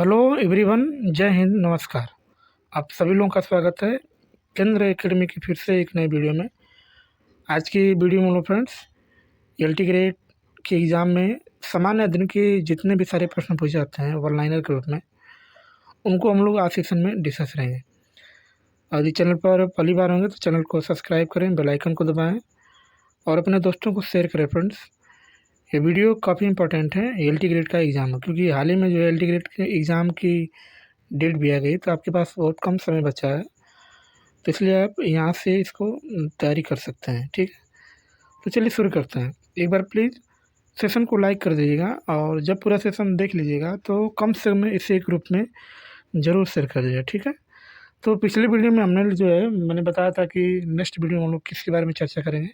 Hello everyone, जय हिंद, नमस्कार। आप सभी लोगों का स्वागत है केंद्र एकेडमी की फिर से एक नई वीडियो में। आज की वीडियो में लोग फ्रेंड्स एलटी ग्रेड के एग्ज़ाम में सामान्य अध्ययन के जितने भी सारे प्रश्न पूछे जाते हैं वन लाइनर के रूप में, उनको हम लोग आज सेशन में डिस्कस करेंगे। यदि चैनल पर पहली बार होंगे तो चैनल को सब्सक्राइब करें, बेल आइकन को दबाएँ और अपने दोस्तों को शेयर करें। फ्रेंड्स, ये वीडियो काफ़ी इंपॉर्टेंट है एलटी ग्रेड का एग्ज़ाम है, क्योंकि हाल ही में जो है एलटी ग्रेड के एग्ज़ाम की डेट भी आ गई, तो आपके पास बहुत कम समय बचा है, तो इसलिए आप यहाँ से इसको तैयारी कर सकते हैं। ठीक है, तो चलिए शुरू करते हैं। एक बार प्लीज़ सेशन को लाइक कर दीजिएगा और जब पूरा सेशन देख लीजिएगा तो कम से कम इसे एक ग्रुप में ज़रूर शेयर कर दीजिएगा। ठीक है, तो पिछले वीडियो में हमने जो है मैंने बताया था कि नेक्स्ट वीडियो में हम लोग किसके बारे में चर्चा करेंगे,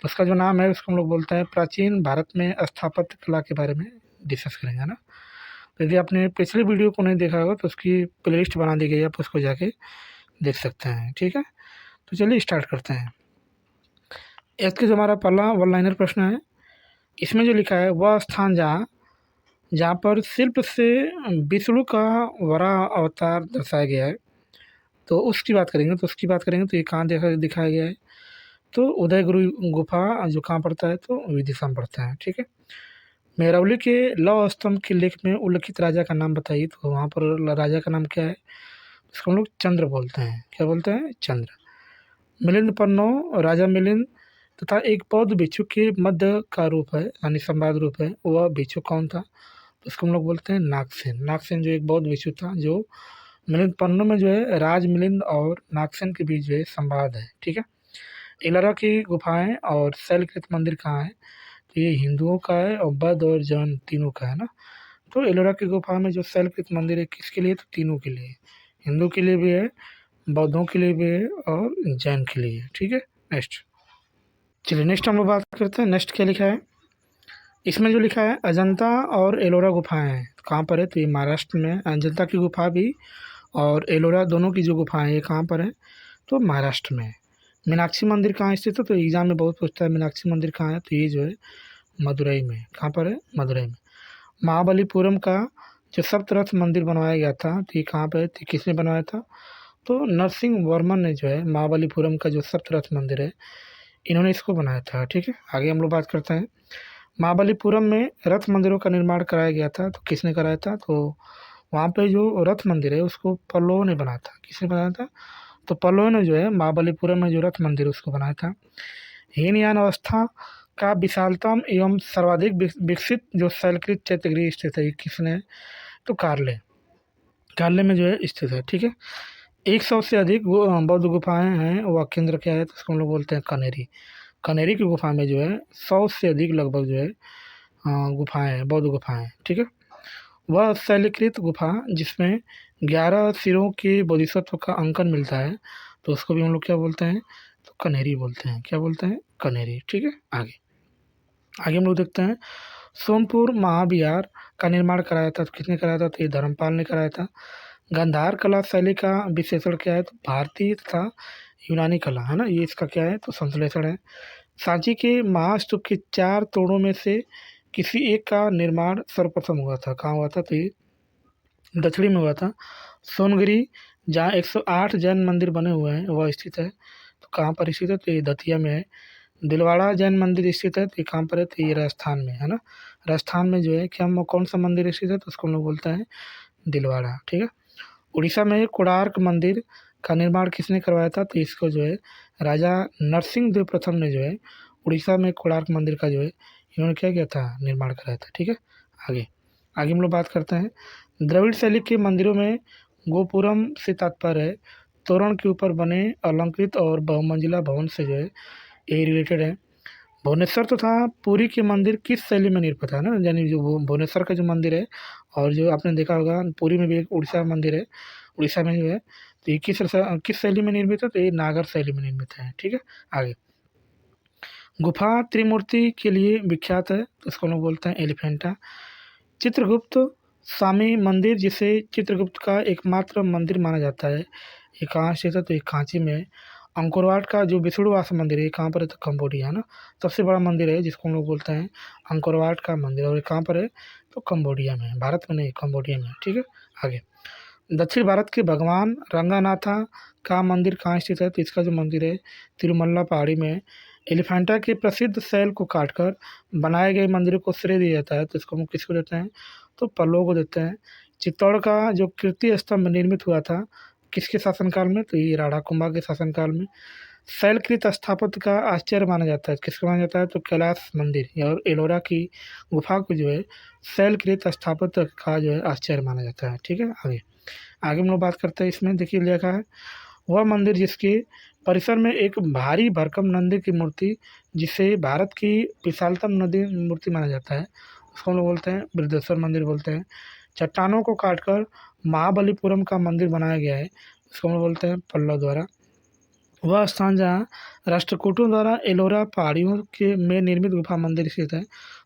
तो उसका जो नाम है उसको हम लोग बोलते हैं प्राचीन भारत में स्थापत्य कला के बारे में डिस्कस करेंगे, है ना। तो यदि आपने पिछले वीडियो को नहीं देखा होगा तो उसकी प्लेलिस्ट बना दी गई है, आप उसको जाके देख सकते हैं। ठीक है, तो चलिए स्टार्ट करते हैं। इसके जो हमारा पहला वन लाइनर प्रश्न है, इसमें जो लिखा है वह स्थान जहाँ जहाँ पर शिल्प से विष्णु का वराह अवतार दर्शाया गया है, तो उसकी बात करेंगे। तो ये कहाँ दिखाया गया है, तो उदयगिरि गुफा जो कहाँ पड़ता है, तो विदिशा में पड़ता है। ठीक है, मेहरौली के लौह स्तंभ के लेख में उल्लिखित राजा का नाम बताइए, तो वहाँ पर राजा का नाम क्या है, इसको हम लोग चंद्र बोलते हैं। क्या बोलते हैं? चंद्र। मिलिंद पन्नो, राजा मिलिंद तथा एक बौद्ध भिक्षु के मध्य का रूप है, यानी संवाद रूप है। वह भिक्षु कौन था, तो उसको हम लोग बोलते हैं नागसेन। नागसेन जो एक बौद्ध भिक्षु था, जो मिलिंद पन्नो में जो है राज मिलिंद और नागसेन के बीच जो है संवाद है। ठीक है, एलोरा की गुफाएं और शैलकृत मंदिर कहाँ है, तो ये हिंदुओं का है और बौद्ध और जैन तीनों का है ना। तो एलोरा की गुफा में जो शैलकृत मंदिर है किसके लिए, तो तीनों के लिए, हिंदू के लिए भी है, बौद्धों के लिए भी है और जैन के लिए। ठीक है, नेक्स्ट चलिए नेक्स्ट हम लोग बात करते हैं। नेक्स्ट क्या लिखा है, इसमें जो लिखा है अजंता और एलोरा गुफाएं हैं, तो कहाँ पर है, तो ये महाराष्ट्र में। अजंता की गुफा भी और एलोरा दोनों की जो गुफाएं ये कहाँ पर है, तो महाराष्ट्र में। मीनाक्षी मंदिर कहाँ स्थित है, तो एग्जाम में बहुत पूछता है मीनाक्षी मंदिर कहाँ है, तो ये जो है मदुरई में। कहाँ पर है? मदुरई में। महाबलीपुरम का जो सप्तरथ मंदिर बनवाया गया था, तो ये कहाँ पर है, तो किसने बनवाया था, तो नरसिंह वर्मन ने जो है महाबलीपुरम का जो सप्तरथ मंदिर है, इन्होंने इसको बनाया था। ठीक है, आगे हम लोग बात करते हैं। महाबलीपुरम में रथ मंदिरों का निर्माण कराया गया था, तो किसने कराया था, तो वहाँ पे जो रथ मंदिर है उसको पल्लवों ने बनाया था। किसने बनाया था, तो पल्लवों ने जो है महाबलीपुरम में जो रथ मंदिर उसको बनाया था। हीनयान अवस्था का विशालतम एवं सर्वाधिक विकसित जो शैलकृत चैत्यगृह स्थित है, ये किसने, तो कार्ले। कार्ले में जो है स्थित है। ठीक है, 100 से अधिक बौद्ध गुफाएं हैं। वह केंद्र क्या है, तो उसको हम लोग बोलते हैं कनेरी। कनेरी की गुफा में जो है 100 से अधिक लगभग जो है गुफाएं हैं, बौद्ध गुफाएं हैं। ठीक है, वह शैलकृत गुफा जिसमें 11 सिरों के बोधिसत्व का अंकन मिलता है, तो उसको भी हम लोग क्या बोलते हैं, तो कनेरी बोलते हैं। क्या बोलते हैं? कनेरी। ठीक है, आगे आगे हम लोग देखते हैं। सोनपुर महाविहार का निर्माण कराया था, तो किसने कराया था, तो ये धर्मपाल ने कराया था। गांधार कला शैली का विशेषण क्या है, तो भारतीय तथा यूनानी कला है ना, ये इसका क्या है, तो संश्लेषण है। सांची के महास्तूप के 4 तोड़ों में से किसी एक का निर्माण सर्वप्रथम हुआ था। कहाँ हुआ था, तो ये दक्षिणी में हुआ था। सोनगिरी जहाँ 108 जैन मंदिर बने हुए हैं वह स्थित है, तो कहाँ पर स्थित है, तो ये दतिया में है। दिलवाड़ा जैन मंदिर स्थित है, तो ये कहाँ पर है, तो ये राजस्थान में है ना। राजस्थान में जो है क्या कौन सा मंदिर स्थित है, तो उसको हम लोग बोलते हैं दिलवाड़ा। ठीक है, उड़ीसा में कोणार्क मंदिर का निर्माण किसने करवाया था, तो इसको जो है राजा नरसिंह देव प्रथम ने जो है उड़ीसा में कोणार्क मंदिर का जो है इन्होंने क्या किया था, निर्माण कराया था। ठीक है, आगे आगे हम लोग बात करते हैं। द्रविड़ शैली के मंदिरों में गोपुरम से तात्पर्य है तोरण के ऊपर बने अलंकृत और बहुमंजिला भवन से जो है ये रिलेटेड है। भुवनेश्वर तथा पुरी के मंदिर किस शैली में निर्मित है ना, यानी जो भुवनेश्वर का जो मंदिर है और जो आपने देखा होगा पुरी में भी एक उड़ीसा मंदिर है, उड़ीसा में जो है, तो ये किस शैली में निर्मित है, तो ये नागर शैली में निर्मित है। ठीक है, आगे गुफा त्रिमूर्ति के लिए विख्यात है, तो इसको लोग बोलते हैं एलिफेंटा। चित्रगुप्त स्वामी मंदिर जिसे चित्रगुप्त का एकमात्र मंदिर माना जाता है, ये कहाँ स्थित है, तो ये कांची में है। अंकोरवाट का जो विष्णुवास मंदिर है ये कहाँ पर है? तो कम्बोडिया है ना। सबसे बड़ा मंदिर है जिसको हम लोग बोलते हैं अंकोरवाट का मंदिर, और ये कहाँ पर है? तो कम्बोडिया में है, भारत में नहीं, कम्बोडिया में है। ठीक है, आगे। दक्षिण भारत के भगवान रंगानाथा का मंदिर कहाँ स्थित है? तो इसका जो मंदिर है तिरुमल्ला पहाड़ी में है। एलिफेंटा के प्रसिद्ध शैल को काटकर बनाए गए मंदिरों को श्रेय दिया जाता है, तो इसको हम किसको देते हैं? तो पल्लव को देते हैं। चित्तौड़ का जो कीर्ति स्तंभ निर्मित हुआ था किसके शासनकाल में? तो ये राणा कुंभा के शासनकाल में। शैलकृत स्थापत्य का आश्चर्य माना जाता है, किसको माना जाता है? तो कैलाश मंदिर और एलोरा की गुफा को जो है शैलकृत स्थापत्य का जो है आश्चर्य माना जाता है। ठीक है, आगे आगे हम लोग बात करते हैं। इसमें देखिए लिखा है वह मंदिर जिसके परिसर में एक भारी भरकम नंदी की मूर्ति, जिसे भारत की विशालतम नदी मूर्ति माना जाता है, उसको हम लोग बोलते हैं बृहदेश्वर मंदिर बोलते हैं। चट्टानों को काटकर महाबलीपुरम का मंदिर बनाया गया है, उसको हम लोग बोलते हैं पल्लव द्वारा। वह स्थान जहाँ राष्ट्रकूटों द्वारा एलोरा पहाड़ियों के में निर्मित गुफा मंदिर स्थित है,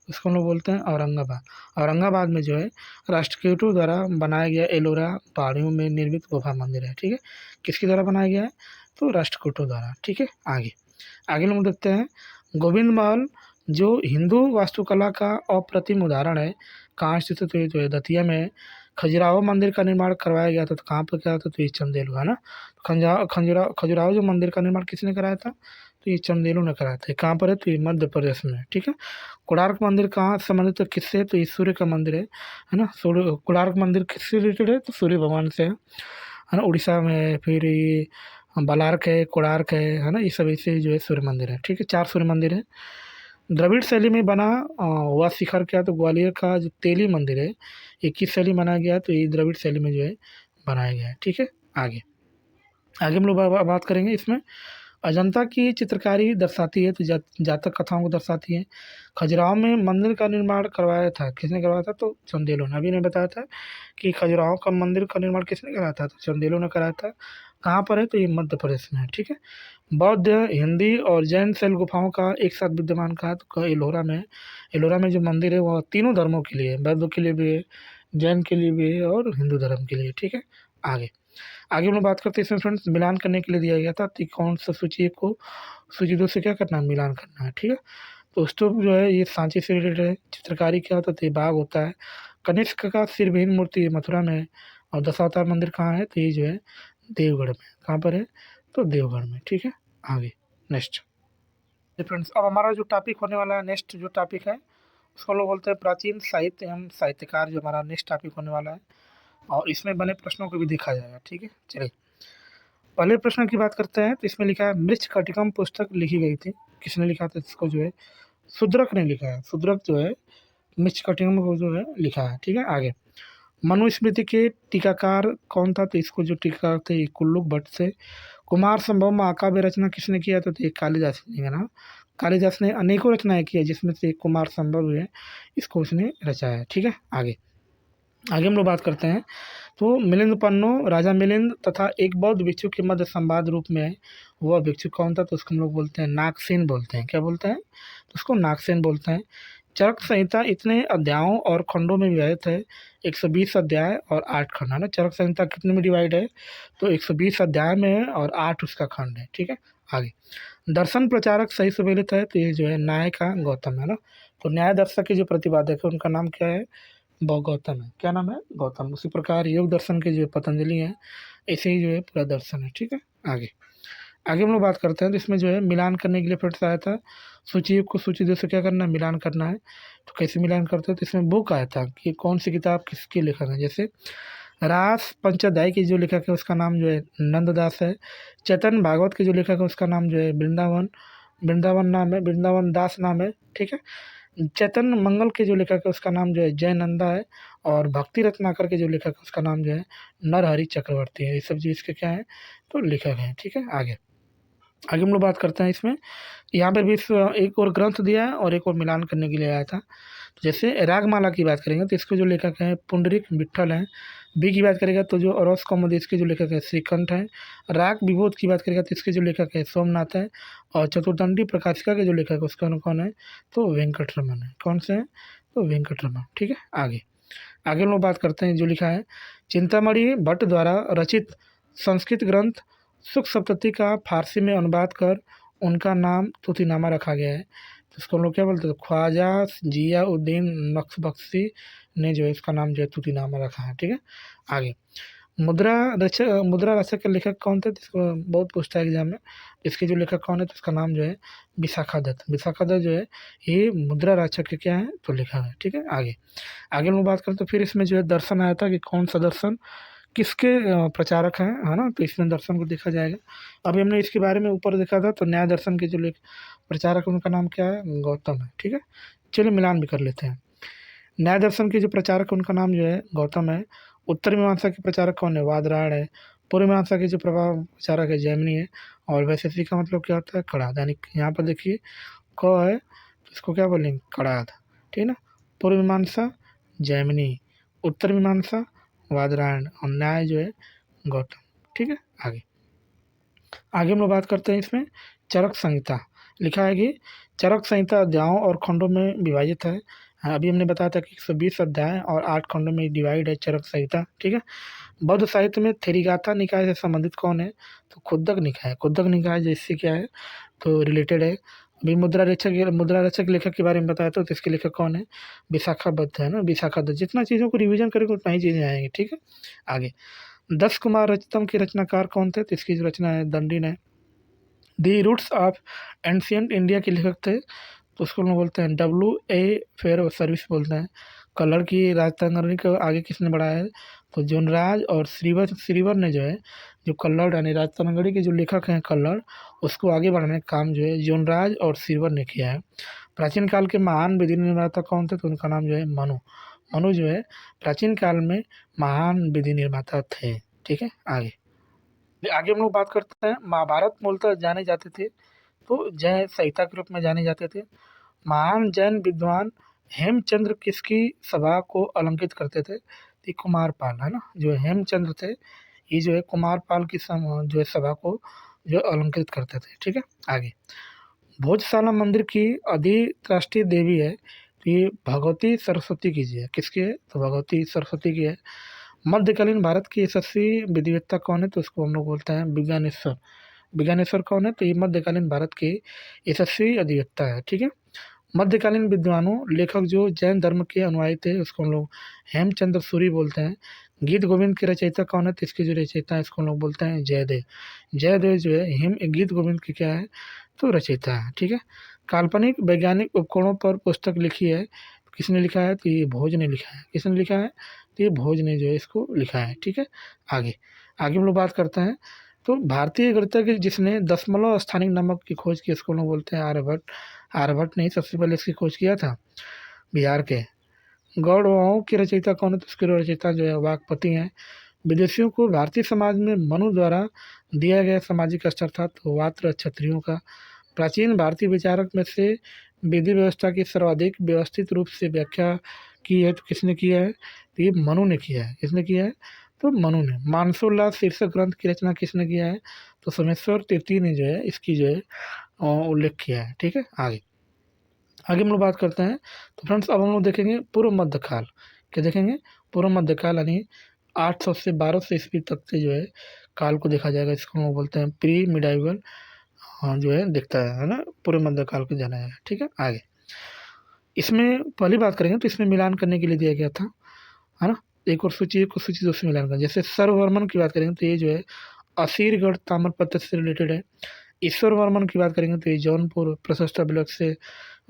उसको हम लोग बोलते हैं औरंगाबाद। औरंगाबाद में जो है राष्ट्रकूटों द्वारा बनाया गया एलोरा पहाड़ियों में निर्मित गुफा मंदिर है। ठीक है, किसके द्वारा बनाया गया है? तो राष्ट्रकूटों द्वारा। ठीक है, आगे आगे हम देखते हैं गोविंद महल जो हिंदू वास्तुकला का अप्रतिम उदाहरण है, कहाँ स्थित है? तो ये जो है दतिया में है। खजुराहो मंदिर का निर्माण करवाया गया था, तो कहाँ पर किया था? तो ये चंदेल है ना। खजुराहो जो मंदिर का निर्माण किसने कराया था? तो ये चंदेलों ने कराया था। कहाँ पर है? तो ये मध्य प्रदेश में है। ठीक है, कोणार्क मंदिर कहाँ संबंधित है, किससे? तो ये सूर्य का मंदिर है ना। सूर्य कोणार्क मंदिर किससे रिलेटेड है? तो सूर्य भगवान से है ना। उड़ीसा में है। फिर ये बलार्क है, कोणार्क है ना, ये सब ऐसे जो है सूर्य मंदिर है। ठीक है, 4 सूर्य मंदिर है। द्रविड़ शैली में बना हुआ शिखर क्या? तो ग्वालियर का जो तेली मंदिर है ये किस शैली में बनाया गया है? तो ये द्रविड़ शैली में जो है बनाया गया है। ठीक है, आगे आगे हम लोग बात करेंगे। इसमें अजंता की चित्रकारी दर्शाती है, तो जातक कथाओं को दर्शाती है। खजुराहो में मंदिर का निर्माण करवाया था, किसने करवाया था? तो चंदेलों ने। अभी ने बताया था कि खजुराहो का मंदिर का निर्माण किसने कराया था? तो चंदेलों ने कराया था। कहाँ पर है? तो ये मध्य प्रदेश में है। ठीक है, बौद्ध, हिंदी और जैन शैल गुफाओं का एक साथ विद्यमान कहा? तो एलोरा में है। एलोरा में जो मंदिर है वह तीनों धर्मों के लिए है, बौद्ध के लिए भी है, जैन के लिए भी है और हिंदू धर्म के लिए। ठीक है, आगे आगे हम लोग बात करते हैं। इसमें फ्रेंड्स मिलान करने के लिए दिया गया था कि कौन सा सूची एक को सूची 2 से क्या करना है? मिलान करना है। ठीक है, तो स्तूप जो है ये सांची से रिलेटेड है। चित्रकारी क्या होता है? तो ये बाघ होता है। कनिष्क का सिरविहीन मूर्ति मथुरा में है। और दशावतार मंदिर कहाँ है? तो ये जो है देवगढ़ में। कहाँ पर है? तो देवगढ़ में। ठीक है, आगे नेक्स्ट फ्रेंड्स, अब हमारा जो टॉपिक होने वाला है, नेक्स्ट जो टॉपिक है उसको लोग बोलते हैं प्राचीन साहित्य एवं साहित्यकार, जो हमारा नेक्स्ट टॉपिक होने वाला है, और इसमें बने प्रश्नों को भी देखा जाएगा। ठीक है, चलिए पहले प्रश्न की बात करते हैं। तो इसमें लिखा है मृच्छकटिकम पुस्तक लिखी गई थी, किसने लिखा था? इसको जो है शूद्रक ने लिखा है। शूद्रक जो है मृच्छकटिकम को जो है लिखा है। ठीक है, आगे मनुस्मृति के टीकाकार कौन था? तो इसको जो टीकाकार थे कुल्लुक भट्ट से। कुमार संभव महाकाव्य रचना किसने किया था? तो ये कालिदास ने ना। कालिदास ने अनेकों रचनाएं की है, जिसमें से कुमार संभव है, इसको उसने रचाया है। ठीक है, आगे आगे हम लोग बात करते हैं। तो मिलिंद पन्नो राजा मिलिंद तथा एक बौद्ध भिक्षु के मध्य संवाद रूप में है, वह भिक्षु कौन था? तो उसको हम लोग बोलते हैं नागसेन बोलते हैं। क्या बोलते हैं? तो उसको नागसेन बोलते हैं। चरक संहिता इतने अध्यायों और खंडों में विभाजित है, 120 अध्याय और 8 खंड है ना। चरक संहिता कितने में डिवाइड है? तो 120 अध्याय में है और 8 उसका खंड है। ठीक है, आगे दर्शन प्रचारक सही सुमेलित है, तो ये जो है न्याय का गौतम है ना। तो न्याय दर्शक के जो प्रतिपादक है उनका नाम क्या है? गौतम है। क्या नाम है? गौतम। उसी प्रकार योग दर्शन के जो पतंजलि हैं, ऐसे ही जो है पूरा दर्शन है। ठीक है, आगे आगे हम लोग बात करते हैं। तो इसमें जो है मिलान करने के लिए फिर से आया था, सूची एक को सूची 2 से क्या करना है? मिलान करना है। तो कैसे मिलान करते हैं? तो इसमें बुक आया था कि कौन सी किताब किसके लेखक है। जैसे रास पंचाध्याय के जो लेखक है उसका नाम जो है नंददास है। चेतन भागवत के जो लेखक है उसका नाम जो है वृंदावन नाम है, वृंदावन दास नाम है। ठीक है, चेतन मंगल के जो लेखक है उसका नाम जो है जयनंदा है। और भक्ति रत्नाकर के जो लेखक है उसका नाम जो है नरहरि चक्रवर्ती है। ये सब जो इसके क्या है? तो लेखक हैं। ठीक है, आगे आगे हम लोग बात करते हैं। इसमें यहाँ पर भी एक और ग्रंथ दिया है और एक और मिलान करने के लिए आया था। तो जैसे रागमाला की बात करेंगे तो इसके जो लेखक हैं पुंडरीक विट्ठल हैं। बी की बात करेगा तो जो अरोस कौमुदी इसके जो लेखक है श्रीकंठ हैं। राग विभूत की बात करेगा तो इसके जो लेखक है सोमनाथ है। और चतुर्दंडी प्रकाशिका के जो लेखक है उसका नाम कौन है? तो वेंकटरमन है। कौन से हैं? तो वेंकटरमन। ठीक है, आगे आगे हम लोग बात करते हैं। जो लिखा है चिंतामणि भट्ट द्वारा रचित संस्कृत ग्रंथ सुख सप्तती का फारसी में अनुवाद कर उनका नाम तूतीनामा रखा गया है। तो इसको हम लोग क्या बोलते हैं, ख्वाजा जियाउद्दीन नक्शबख्शी ने जो है इसका नाम जो है तूतीनामा रखा है। ठीक है, आगे मुद्रा रचक के लेखक कौन थे, तो इसको बहुत पूछता है एग्जाम में। इसके जो लेखक कौन है, तो इसका नाम जो है विशाखा दत्त। विशाखा दत्त जो है ये मुद्रा रचक के क्या है, तो लिखा है। ठीक है, आगे हम लोग बात करें तो फिर इसमें जो है दर्शन आया था कि कौन सा दर्शन किसके प्रचारक हैं, है ना। तो इसमें दर्शन को देखा जाएगा। अभी हमने इसके बारे में ऊपर देखा था, तो न्याय दर्शन के जो लेख प्रचारक है उनका नाम क्या है, गौतम है। ठीक है, चलिए मिलान भी कर लेते हैं। न्याय दर्शन के जो प्रचारक है उनका नाम जो है गौतम है। उत्तर मीमांसा के प्रचारक कौन है, वादरायण है। पूर्व मीमांसा के जो प्रचारक है जैमिनी है। और वैशेषिक का मतलब क्या होता है, कड़ाद। यानी यहाँ पर देखिए क है तो इसको क्या बोलेंगे, कड़ाद। ठीक है ना, पूर्व मीमांसा जैमिनी, उत्तर मीमांसा वादरायण और न्याय जो है गौतम। ठीक है, आगे हम लोग बात करते हैं इसमें चरक संहिता। लिखा है कि चरक संहिता अध्यायों और खंडों में विभाजित है। हाँ, अभी हमने बताया था कि 120 अध्याय और 8 खंडों में डिवाइड है चरक संहिता। ठीक है, बौद्ध साहित्य में थेरिगाथा निकाय से संबंधित कौन है, तो खुद्दक निकाय। खुद्दक निकाय जो इससे क्या है, तो रिलेटेड है। अभी मुद्रा रचक लेखक के बारे में बताया तो इसके लेखक कौन है, विशाखा दत्त है ना, विशाखा दत्त। जितना चीज़ों को रिवीजन करेंगे उतना ही चीज़ें आएंगी। ठीक है, आगे 10 कुमार रचितम के रचनाकार कौन थे, तो इसकी जो रचना है दंडिन है। The roots of ancient India के लेखक थे, तो उसको लोग बोलते हैं W.A. फेयर सर्विस बोलते हैं। कल्लड़ की राजतरंगिणी को आगे किसने बढ़ाया है, तो जोनराज और श्रीवर ने जो है, जो कल्लड़ यानी राजतरंगिणी के जो लेखक हैं कल्लड़, उसको आगे बढ़ाने का काम जो है जोनराज और श्रीवर ने किया है। प्राचीन काल के महान विधि निर्माता कौन थे, तो उनका नाम जो है मनु। मनु जो है प्राचीन काल में महान विधि निर्माता थे। ठीक है, आगे हम लोग बात करते हैं। महाभारत मूलतः जाने जाते थे तो जय संहिता के रूप में जाने जाते थे। महान जैन विद्वान हेमचंद्र किसकी सभा को अलंकित करते थे, तो कुमारपाल है ना, जो हेमचंद्र थे ये जो है कुमारपाल की जो है सभा को जो अलंकृत करते थे। ठीक है, आगे भोजशाला मंदिर की अधिराष्ट्रीय देवी है, तो ये भगवती सरस्वती की जी है। किसकी है, तो भगवती सरस्वती की है। मध्यकालीन भारत की यशस्वी विधिवेत्ता कौन है, तो उसको हम लोग बोलते हैं विज्ञानेश्वर। विज्ञानेश्वर कौन है, तो ये मध्यकालीन भारत के यशस्वी अधिवक्ता है। ठीक है, मध्यकालीन विद्वानों लेखक जो जैन धर्म के अनुयायी थे उसको हम लोग हेमचंद्र सूरी बोलते हैं। गीत गोविंद के रचयिता कौन है, तो इसके जो रचयिता है इसको हम लोग बोलते हैं जयदेव। जयदेव जो है हिम गीत गोविंद के क्या है, तो रचयिता है। ठीक है, काल्पनिक वैज्ञानिक उपकरणों पर पुस्तक लिखी है, किसने लिखा है, तो ये भोज ने लिखा है। किसने लिखा है, तो ये भोज ने जो है इसको लिखा है। ठीक है, आगे हम लोग बात करते हैं। तो भारतीय गणितज्ञ जिसने दशमलव स्थानिक नमक की खोज की उसको लोग बोलते हैं आर्यभट्ट। आर्यभट्ट ने सबसे पहले इसकी खोज किया था बिहार के। गौड़वाओं की रचयिता कौन है, तो उसके रचयिता जो है वाकपति हैं। विदेशियों को भारतीय समाज में मनु द्वारा दिया गया सामाजिक स्तर था, तो वात्र क्षत्रियों का। प्राचीन भारतीय विचारक में से विधि व्यवस्था की सर्वाधिक व्यवस्थित रूप से व्याख्या की है, तो किसने किया है, तो ये मनु ने किया है। किसने किया है, तो मनु ने। मानसोल्लास शीर्षक ग्रंथ की रचना किसने किया है, तो सोमेश्वर तृतीय ने जो है इसकी जो है उल्लेख किया है। ठीक है, आगे हम लोग बात करते हैं। तो फ्रेंड्स अब हम लोग देखेंगे पूर्व मध्यकाल। क्या देखेंगे, पूर्व मध्यकाल यानी 800 से 1200 ईस्वी तक से जो है काल को देखा जाएगा। इसको हम लोग बोलते हैं प्री मिडाइवल जो है दिखता है ना, पूर्व मध्यकाल को जाना जाएगा। ठीक है, आगे इसमें पहली बात करेंगे तो इसमें मिलान करने के लिए दिया गया था, है ना। एक और सूची दो से मिलान करें। जैसे सर्ववर्मन की बात करेंगे तो ये जो है असीरगढ़ ताम्रपत्र से रिलेटेड है। ईश्वर वर्मन की बात करेंगे तो ये जौनपुर प्रशस्त अभिलेख से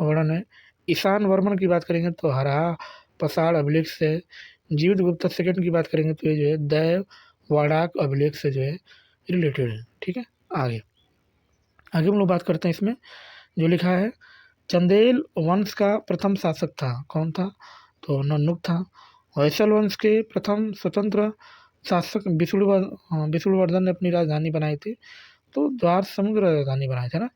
वर्णन है। ईशान वर्मन की बात करेंगे तो हरहा पसाड़ अभिलेख से। जीवित गुप्ता सेकंड की बात करेंगे तो ये जो है दैव वाड़ाक अभिलेख से जो है रिलेटेड है। ठीक है, आगे हम लोग बात करते हैं। इसमें जो लिखा है चंदेल वंश का प्रथम शासक था, कौन था, तो नन्नुक था। होयसल वंश के प्रथम स्वतंत्र शासक विष्णुवर्धन ने अपनी राजधानी बनाई थी, तो द्वार समुद्र राजधानी बनाए थे ना।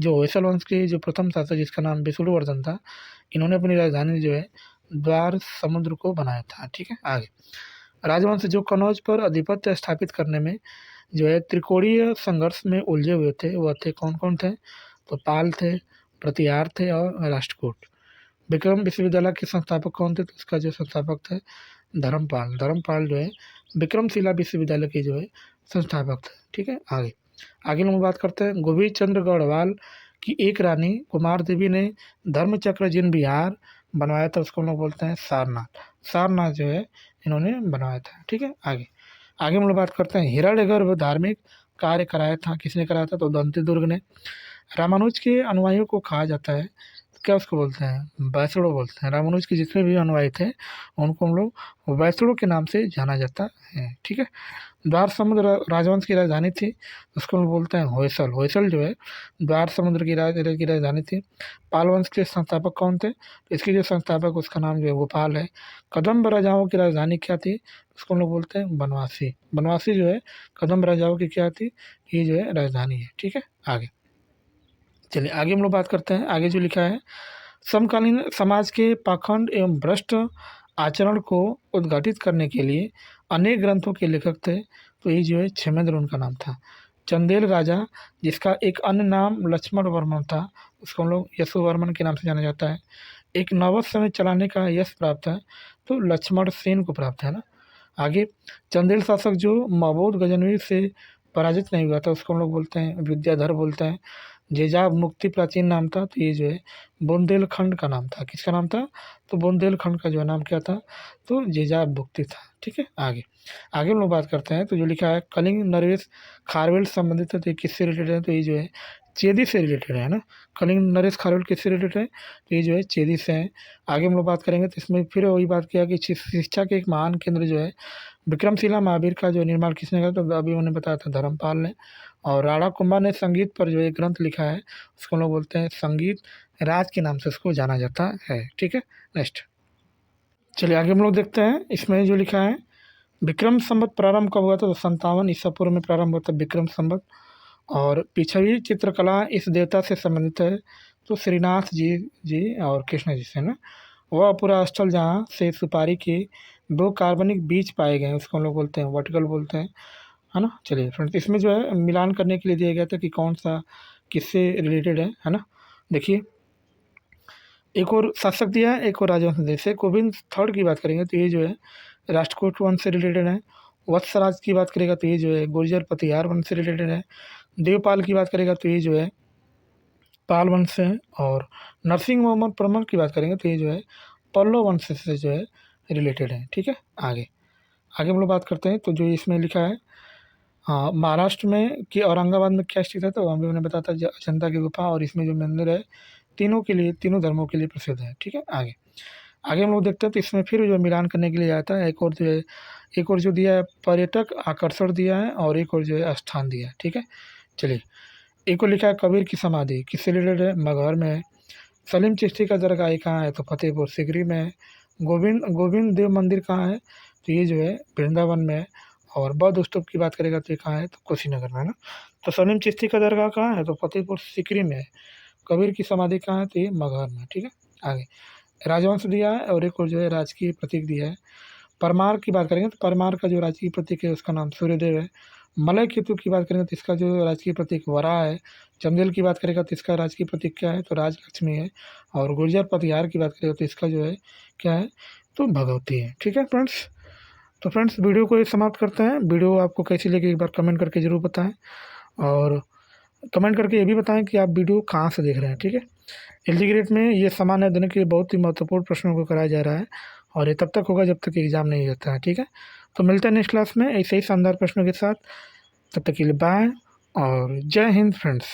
जो होयसल वंश के जो प्रथम शासक जिसका नाम विष्णुवर्धन था, इन्होंने अपनी राजधानी जो है द्वार समुद्र को बनाया था। ठीक है, आगे राजवंश जो कनौज पर अधिपत्य स्थापित करने में जो है त्रिकोणीय संघर्ष में उलझे हुए थे, वह थे कौन कौन थे, तो पाल थे, प्रतिहार थे और राष्ट्रकूट। विक्रम विश्वविद्यालय के संस्थापक कौन थे, तो इसका जो संस्थापक थे धर्मपाल जो है विक्रमशिला विश्वविद्यालय के जो है संस्थापक थे। ठीक है। आगे आगे लोग बात करते हैं, गोविंद चंद्र गढ़वाल की एक रानी कुमार देवी ने धर्मचक्र जिन विहार बनवाया था उसको हम लोग बोलते हैं सारनाथ। सारनाथ जो है इन्होंने बनवाया था, ठीक है। आगे आगे हम लोग बात करते हैं, हिरण्यगर्भ धार्मिक कार्य कराया था, किसने कराया था? तो दंती दुर्ग ने। रामानुज के अनुयायियों को कहा जाता है, क्या उसको बोलते हैं? वैष्णव बोलते हैं। रामानुज के जितने भी अनुयायी थे उनको हम लोग वैष्णव के नाम से जाना जाता है, ठीक है। द्वार समुद्र राजवंश की राजधानी थी, उसको हम बोलते हैं होयसल। होयसल जो है द्वार समुद्र की राजधानी थी। पाल वंश के संस्थापक कौन थे? तो इसके जो संस्थापक उसका नाम जो है गोपाल है। कदम्ब राजाओं की राजधानी क्या थी? उसको हम लोग बोलते हैं बनवासी। बनवासी जो है कदम्ब राजाओं की क्या थी? ये जो है राजधानी है, ठीक है। आगे चलिए आगे हम लोग बात करते हैं। आगे जो लिखा है, समकालीन समाज के पाखंड एवं भ्रष्ट आचरण को उद्घाटित करने के लिए अनेक ग्रंथों के लेखक थे। तो ये जो है क्षेमेंद्र उनका नाम था। चंदेल राजा, जिसका एक अन्य नाम लक्ष्मण वर्मन था, उसको हम लोग यशोवर्मन के नाम से जाना जाता है। एक नौबत समय चलाने का यश प्राप्त है, तो लक्ष्मण सेन को प्राप्त है ना। आगे चंदेल शासक जो मबोध गजनवी से पराजित नहीं हुआ था उसको हम लोग बोलते हैं विद्याधर बोलते हैं। जेजाब मुक्ति प्राचीन नाम था, तो ये जो है बुंदेलखंड का नाम था। किसका नाम था? तो बुंदेलखंड का जो नाम क्या था? तो जेजाब मुक्ति था, ठीक है। आगे आगे हम लोग बात करते हैं, तो जो लिखा है, कलिंग नरेश खारवेल संबंधित है, तो ये किससे रिलेटेड है? तो ये जो है चेदी से रिलेटेड है ना। कलिंग नरेश खारवेल किससे रिलेटेड है? तो ये जो है चेदी से है। आगे हम लोग बात करेंगे तो इसमें फिर वही बात किया कि शिक्षा के एक महान केंद्र जो है विक्रमशिला महावीर का जो निर्माण किसने किया? तो अभी उन्होंने बताया था धर्मपाल ने। और राणा कुंभा ने संगीत पर जो एक ग्रंथ लिखा है उसको हम लोग बोलते हैं संगीत राज के नाम से उसको जाना जाता है, ठीक है। नेक्स्ट चलिए आगे हम लोग देखते हैं, इसमें जो लिखा है, विक्रम संवत प्रारंभ कब हुआ था? तो 57 ईसा पूर्व में प्रारंभ होता है विक्रम संवत। और पिछड़ी चित्रकला इस देवता से संबंधित है, तो श्रीनाथ जी और कृष्ण जी से ना। वह पूरा स्थल जहाँ से सुपारी के 2 कार्बनिक बीज पाए गए हैं उसको हम लोग बोलते हैं वर्टिकल बोलते हैं, है ना। चलिए फ्रेंड्स, इसमें जो है मिलान करने के लिए दिया गया था कि कौन सा किससे रिलेटेड है ना। देखिए एक और शासक दिया है, एक और राजवंश दिया है। जैसे गोविंद थर्ड की बात करेंगे तो ये जो है राष्ट्रकूट वंश से रिलेटेड है। वत्सराज की बात करेगा तो ये जो है गुर्जर पतिहार वंश से रिलेटेड है। देवपाल की बात करेगा तो ये जो है पाल वंश से है। और नरसिंह मोहम्मद परमल की बात करेंगे तो ये जो है पल्लव वंश से जो है रिलेटेड है, ठीक है। आगे आगे हम लोग बात करते हैं, तो जो इसमें लिखा है, हाँ, महाराष्ट्र में कि औरंगाबाद में क्या स्थित है? तो अभी मैंने बताया था अजंता की गुफा, और इसमें जो मंदिर है तीनों के लिए, तीनों धर्मों के लिए प्रसिद्ध है, ठीक है। आगे आगे हम लोग देखते हैं, तो इसमें फिर जो मिलान करने के लिए आता है एक और जो है, एक और जो दिया है पर्यटक आकर्षण दिया है, और एक और जो है स्थान दिया है, ठीक है। चलिए एक और लिखा है कबीर की समाधि किससे रिलेटेड है? मगहर में है। सलीम चिश्ती का दरगाह कहाँ है? तो फतेहपुर सीकरी में है। गोविंद देव मंदिर कहाँ है? तो ये जो है वृंदावन में है। और बौद्ध स्तूप की बात करेगा तो ये कहाँ है? तो कुशीनगर में है ना। तो सलीम चिश्ती का दरगाह कहाँ है? तो फतेहपुर सीकरी में है। कबीर की समाधि कहाँ है? तो ये मगहर में, ठीक है। आगे राजवंश दिया है, और एक और जो है राजकीय प्रतीक दिया है। परमार की बात करेंगे तो परमार का जो राजकीय प्रतीक है उसका नाम सूर्यदेव है। मलय केतु की बात करेंगे तो इसका जो राजकीय प्रतीक वराह है। चंदेल की बात करेगा तो इसका राजकीय प्रतीक क्या है? तो राजलक्ष्मी है। और गुर्जर पतिहार की बात करेगा तो इसका जो है क्या है? तो भगवती है, ठीक है फ्रेंड्स। तो फ्रेंड्स वीडियो को ये समाप्त करते हैं। वीडियो आपको कैसी लगी एक बार कमेंट करके ज़रूर बताएं, और कमेंट करके ये भी बताएं कि आप वीडियो कहाँ से देख रहे हैं, ठीक है। एलजी ग्रेड में ये सामान्य अध्ययन के बहुत ही महत्वपूर्ण प्रश्नों को कराया जा रहा है, और ये तब तक होगा जब तक एग्ज़ाम नहीं होता है, ठीक है। तो मिलते हैं नेक्स्ट क्लास में ऐसे ही शानदार प्रश्नों के साथ। तब तक के लिए बाय और जय हिंद फ्रेंड्स।